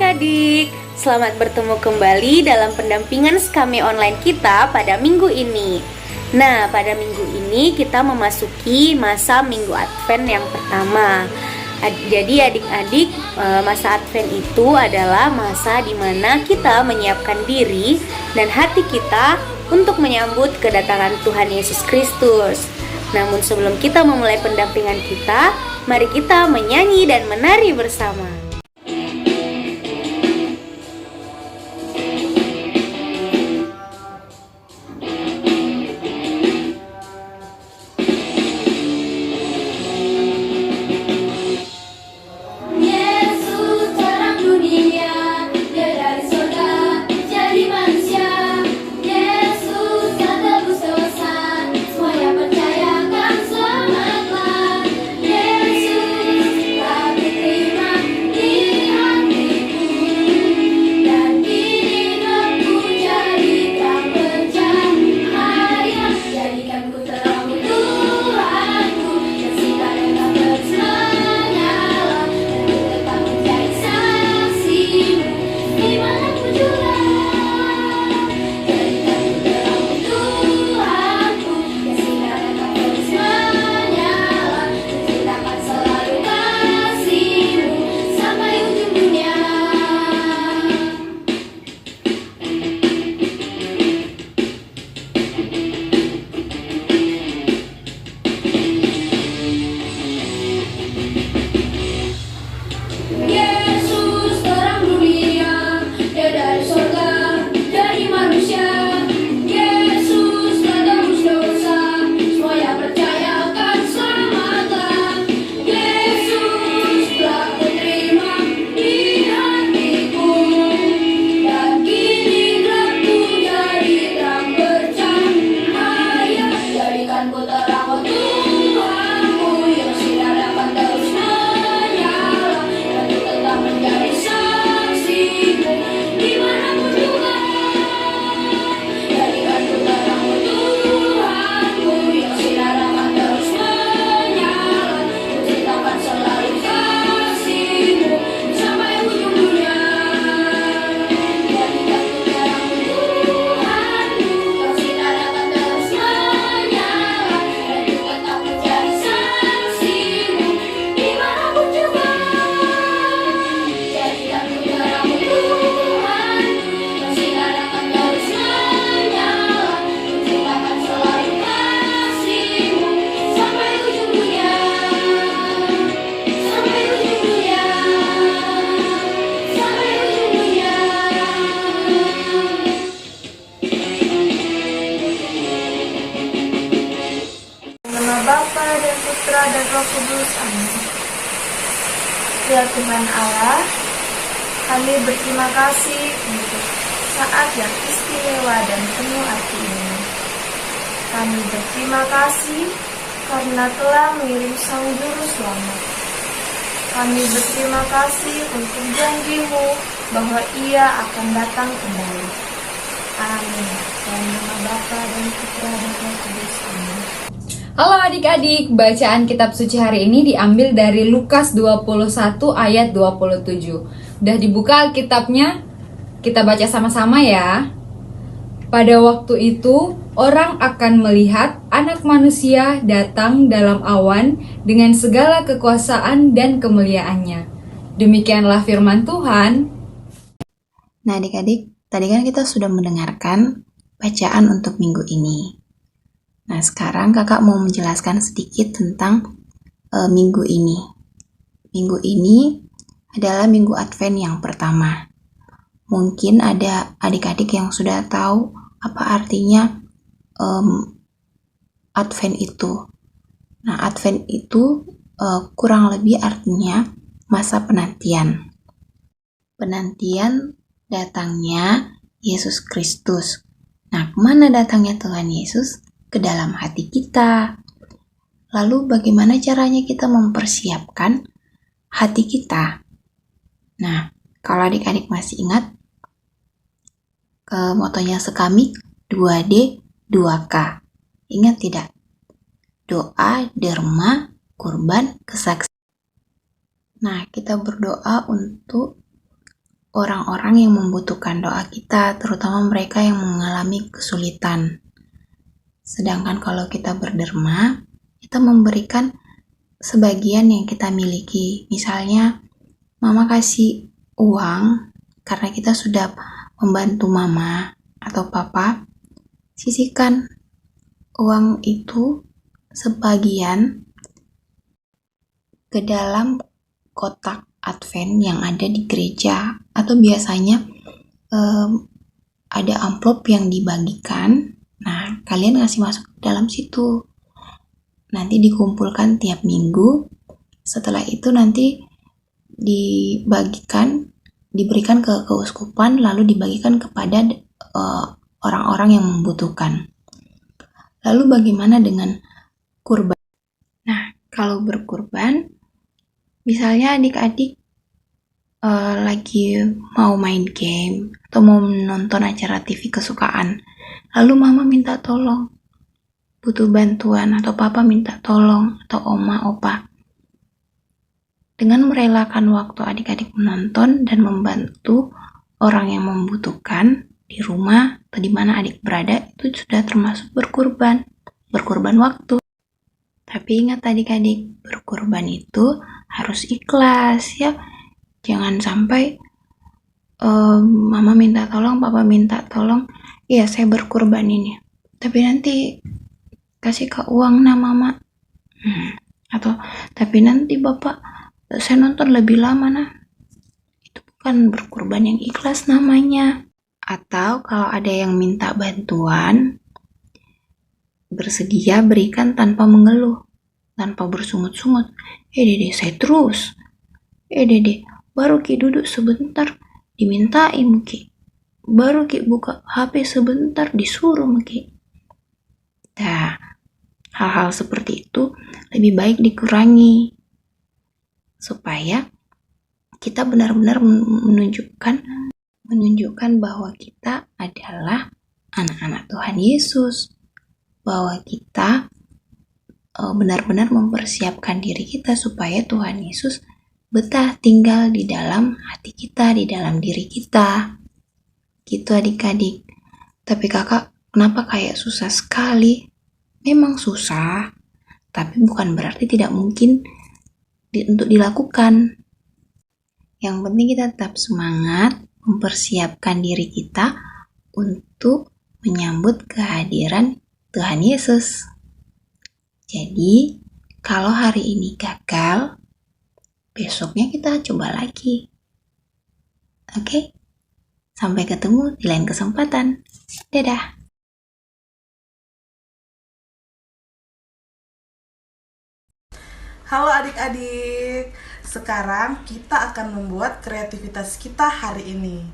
adik-adik, selamat bertemu kembali dalam pendampingan Skame online kita pada minggu ini. Nah, pada minggu ini kita memasuki masa minggu Advent yang pertama. Jadi adik-adik, masa Advent itu adalah masa di mana kita menyiapkan diri dan hati kita untuk menyambut kedatangan Tuhan Yesus Kristus. Namun sebelum kita memulai pendampingan kita, mari kita menyanyi dan menari bersama. Bapa dan Putra dan Roh Kudus. Amin. Ya Tuhan Allah, kami berterima kasih untuk saat yang istimewa dan penuh arti ini. Kami berterima kasih karena telah mengirim Sang Juru Selamat. Kami berterima kasih untuk janji-Mu bahwa Ia akan datang kembali. Amin. Dalam nama Bapa dan Putra dan Roh Kudus. Amin. Halo adik-adik, bacaan kitab suci hari ini diambil dari Lukas 21 ayat 27. Udah dibuka Alkitabnya? Kita baca sama-sama ya. Pada waktu itu, orang akan melihat Anak Manusia datang dalam awan dengan segala kekuasaan dan kemuliaannya. Demikianlah firman Tuhan. Nah adik-adik, tadi kan kita sudah mendengarkan bacaan untuk minggu ini. Nah, sekarang kakak mau menjelaskan sedikit tentang minggu ini. Minggu ini adalah minggu Advent yang pertama. Mungkin ada adik-adik yang sudah tahu apa artinya Advent itu. Nah, Advent itu kurang lebih artinya masa penantian. Penantian datangnya Yesus Kristus. Nah, kemana datangnya Tuhan Yesus? Ke dalam hati kita. Lalu bagaimana caranya kita mempersiapkan hati kita? Nah, kalau adik-adik masih ingat motonya Skame 2D 2K. Ingat tidak? Doa, derma, kurban, kesaksian. Nah, kita berdoa untuk orang-orang yang membutuhkan doa kita, terutama mereka yang mengalami kesulitan. Sedangkan kalau kita berderma, kita memberikan sebagian yang kita miliki. Misalnya, mama kasih uang karena kita sudah membantu mama atau papa, sisihkan uang itu sebagian ke dalam kotak Advent yang ada di gereja, atau biasanya ada amplop yang dibagikan. Nah, kalian ngasih masuk ke dalam situ. Nanti dikumpulkan tiap minggu. Setelah itu nanti diberikan ke keuskupan, lalu dibagikan kepada orang-orang yang membutuhkan. Lalu bagaimana dengan kurban? Nah, kalau berkurban, misalnya adik-adik lagi mau main game atau mau menonton acara TV kesukaan, lalu mama minta tolong, butuh bantuan, atau papa minta tolong, atau oma, opa. Dengan merelakan waktu adik-adik menonton dan membantu orang yang membutuhkan di rumah atau di mana adik berada, itu sudah termasuk berkurban waktu. Tapi ingat adik-adik, berkurban itu harus ikhlas ya. Jangan sampai mama minta tolong, papa minta tolong, iya saya berkurban ini, tapi nanti kasih ke uang mama, atau tapi nanti bapak saya nonton lebih lama itu bukan berkurban yang ikhlas namanya. Atau kalau ada yang minta bantuan, bersedia berikan tanpa mengeluh, tanpa bersungut-sungut. Dede saya terus, dede baru ki duduk sebentar dimintain ki, baru ki buka HP sebentar disuruh ki. Nah, hal-hal seperti itu lebih baik dikurangi supaya kita benar-benar menunjukkan bahwa kita adalah anak-anak Tuhan Yesus, bahwa kita benar-benar mempersiapkan diri kita supaya Tuhan Yesus betah tinggal di dalam hati kita, di dalam diri kita. Gitu adik-adik. Tapi kakak, kenapa kayak susah sekali? Memang susah, tapi bukan berarti tidak mungkin untuk dilakukan. Yang penting kita tetap semangat mempersiapkan diri kita untuk menyambut kehadiran Tuhan Yesus. Jadi, kalau hari ini gagal, besoknya kita coba lagi. Oke? Sampai ketemu di lain kesempatan. Dadah! Halo adik-adik, sekarang kita akan membuat kreativitas kita hari ini.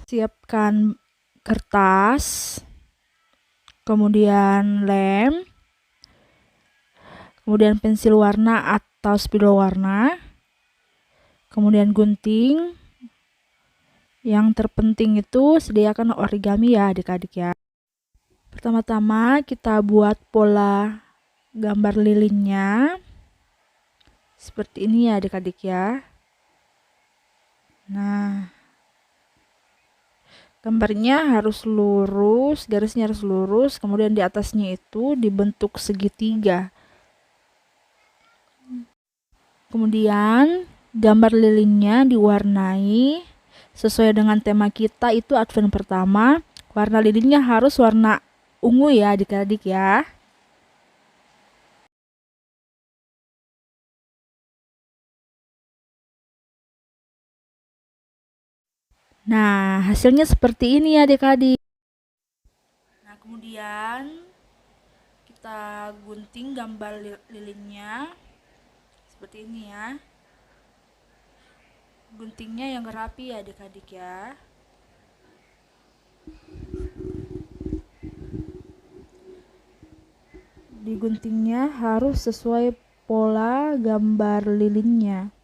Siapkan kertas, kemudian lem, kemudian pensil warna atau spidol warna, kemudian gunting. Yang terpenting itu sediakan origami ya adik-adik ya. Pertama-tama kita buat pola gambar lilinnya seperti ini ya adik-adik ya. Nah, gambarnya harus lurus, garisnya harus lurus, kemudian di atasnya itu dibentuk segitiga. Kemudian gambar lilinnya diwarnai sesuai dengan tema kita, itu Advent pertama. Warna lilinnya harus warna ungu ya adik-adik ya. Nah, hasilnya seperti ini ya adik-adik. Nah, kemudian kita gunting gambar lilinnya seperti ini ya. Guntingnya yang rapi ya adik-adik ya. Diguntingnya harus sesuai pola gambar lilinnya.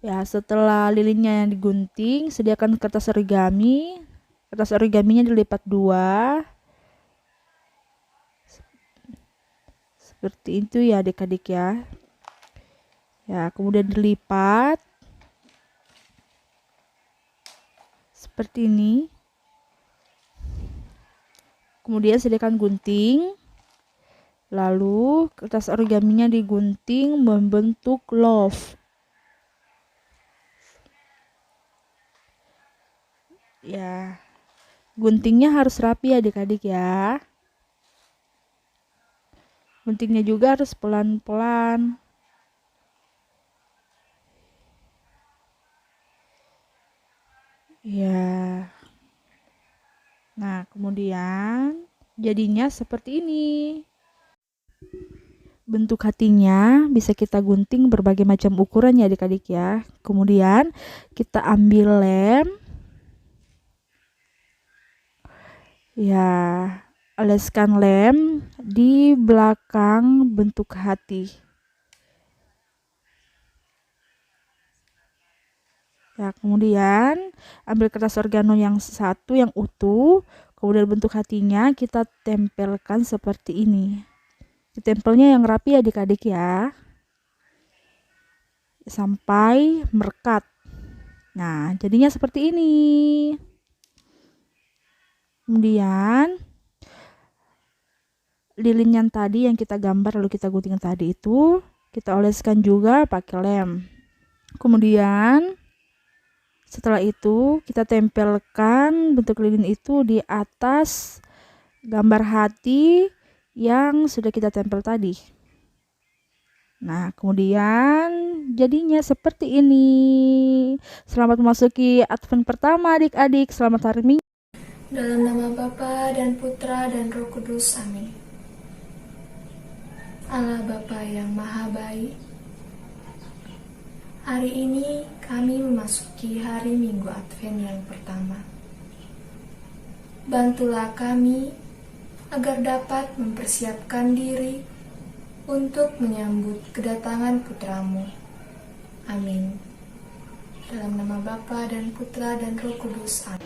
Ya, setelah lilinnya yang digunting, sediakan kertas origami. Kertas origaminya dilipat 2. Seperti itu ya adik-adik ya. Ya, kemudian dilipat. Seperti ini. Kemudian sediakan gunting. Lalu kertas origaminya digunting membentuk love. Ya, guntingnya harus rapi adik-adik ya. Guntingnya juga harus pelan-pelan. Ya. Nah, kemudian jadinya seperti ini. Bentuk hatinya bisa kita gunting berbagai macam ukuran ya adik-adik ya. Kemudian kita ambil lem. Ya, oleskan lem di belakang bentuk hati. Ya, kemudian ambil kertas organo yang satu yang utuh, kemudian bentuk hatinya kita tempelkan seperti ini. Ditempelnya yang rapi adik-adik ya. Sampai merekat. Nah, jadinya seperti ini. Kemudian lilin yang tadi yang kita gambar lalu kita gunting tadi itu kita oleskan juga pakai lem. Kemudian setelah itu kita tempelkan bentuk lilin itu di atas gambar hati yang sudah kita tempel tadi. Nah, kemudian jadinya seperti ini. Selamat memasuki Advent pertama adik-adik. Selamat hari Minggu. Dalam nama Bapa dan Putra dan Roh Kudus, amin. Allah Bapa yang Maha Baik, hari ini kami memasuki hari Minggu Advent yang pertama. Bantulah kami agar dapat mempersiapkan diri untuk menyambut kedatangan Putramu. Amin. Dalam nama Bapa dan Putra dan Roh Kudus, amin.